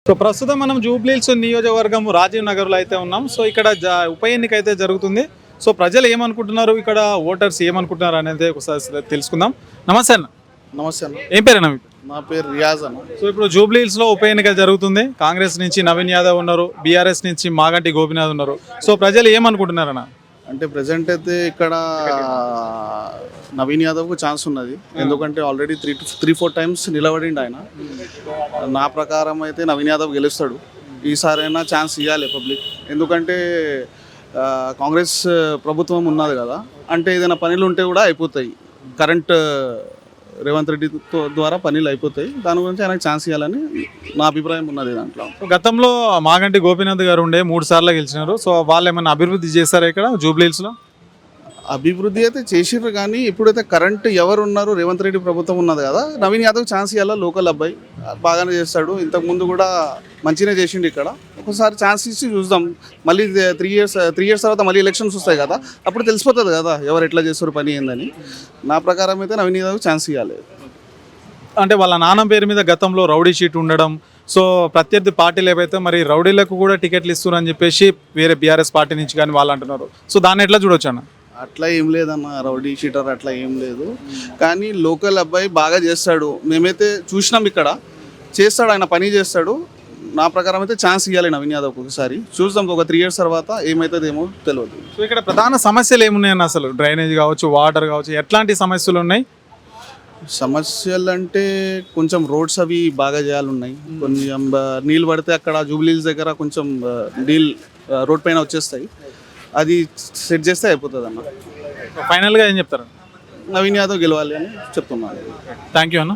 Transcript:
So ప్రస్తుతం మనం జూబ్లీహిల్స్ నియోజకవర్గం రాజీవ్ నగర్లో అయితే ఉన్నాం. సో ఇక్కడ ఉప ఎన్నిక అయితే జరుగుతుంది. సో ప్రజలు ఏమనుకుంటున్నారు, ఇక్కడ ఓటర్స్ ఏమనుకుంటున్నారు అనేది ఒకసారి తెలుసుకుందాం. నమస్తే అన్న. నమస్తే అన్న. ఏం పేరేనా మీకు? నా పేరు రియాజ్ అన్న. సో ఇప్పుడు జూబ్లీహిల్స్లో ఉప ఎన్నిక జరుగుతుంది. కాంగ్రెస్ నుంచి నవీన్ యాదవ్ ఉన్నారు, బీఆర్ఎస్ నుంచి మాగంటి గోపీనాథ్ ఉన్నారు. సో ప్రజలు ఏమనుకుంటున్నారన్న? అంటే ప్రజెంట్ అయితే ఇక్కడ నవీన్ యాదవ్కు ఛాన్స్ ఉన్నది. ఎందుకంటే ఆల్రెడీ 3-4 టైమ్స్ నిలబడిండు ఆయన. నా ప్రకారం అయితే నవీన్ యాదవ్ గెలుస్తాడు. ఈసారైనా ఛాన్స్ ఇవ్వాలి పబ్లిక్. ఎందుకంటే కాంగ్రెస్ ప్రభుత్వం ఉన్నది కదా, అంటే ఏదైనా పనులు ఉంటే కూడా అయిపోతాయి. కరెంట్ రేవంత్ రెడ్డి ద్వారా పనులు అయిపోతాయి. దాని గురించి ఆయనకు ఛాన్స్ ఇవ్వాలని నా అభిప్రాయం ఉన్నది. దాంట్లో గతంలో మాగంటి గోపీనాథ్ గారు ఉండే 3 సార్లు గెలిచినారు. సో వాళ్ళు ఏమైనా అభివృద్ధి చేశారా ఇక్కడ జూబ్లీహిల్స్లో? అభివృద్ధి అయితే చేసిర్రు, కానీ ఇప్పుడైతే కరెంట్ ఎవరు ఉన్నారు, రేవంత్ రెడ్డి ప్రభుత్వం ఉన్నది కదా, నవీన్ యాదవ్ ఛాన్స్ ఇవ్వాలా. లోకల్ అబ్బాయి బాగానే చేస్తాడు. ఇంతకుముందు కూడా మంచిగానే చేసిండు. ఇక్కడ ఒకసారి ఛాన్స్ ఇచ్చి చూద్దాం. మళ్ళీ 3 ఇయర్స్ తర్వాత మళ్ళీ ఎలక్షన్స్ వస్తాయి కదా, అప్పుడు తెలిసిపోతుంది కదా ఎవరు ఎట్లా చేస్తారు పని ఏందని. నా ప్రకారం అయితే నవీన్ యాదవ్ ఛాన్స్ ఇవ్వాలి. అంటే వాళ్ళ నాన్న పేరు మీద గతంలో రౌడీ షీట్ ఉండడం, సో ప్రత్యర్థి పార్టీలు ఏవైతే మరి రౌడీలకు కూడా టికెట్లు ఇస్తున్నారని చెప్పేసి వేరే బీఆర్ఎస్ పార్టీ నుంచి కానీ వాళ్ళు అంటున్నారు. సో దాన్ని ఎట్లా చూడొచ్చు అన్న? అట్లా ఏం లేదన్న, రౌడీ షీటర్ అట్లా ఏం లేదు. కానీ లోకల్ అబ్బాయి బాగా చేస్తాడు. మేమైతే చూసినాం, ఇక్కడ చేస్తాడు, ఆయన పని చేస్తాడు. నా ప్రకారం అయితే ఛాన్స్ ఇవ్వాలి నవీన్ యాదవ్. ఒకసారి చూద్దాం, ఒక 3 ఇయర్స్ తర్వాత ఏమవుతుందేమో తెలియదు. సో ఇక్కడ ప్రధాన సమస్యలు ఏమున్నాయన్న? అసలు డ్రైనేజ్ కావచ్చు, వాటర్ కావచ్చు, ఎట్లాంటి సమస్యలు ఉన్నాయి? సమస్యలు అంటే కొంచెం రోడ్స్ అవి బాగా చేయాలన్నాయి. కొంచెం నీళ్ళు పడితే అక్కడ జూబ్లీహిల్స్ దగ్గర కొంచెం రోడ్ పైన వచ్చేస్తాయి. అది సెట్ చేస్తే అయిపోతుంది అన్న. ఫైనల్గా ఏం చెప్తారు? నవీన్ యాదవ్ గెలవాలి అని చెప్తున్నాను. థ్యాంక్ యూ అన్న.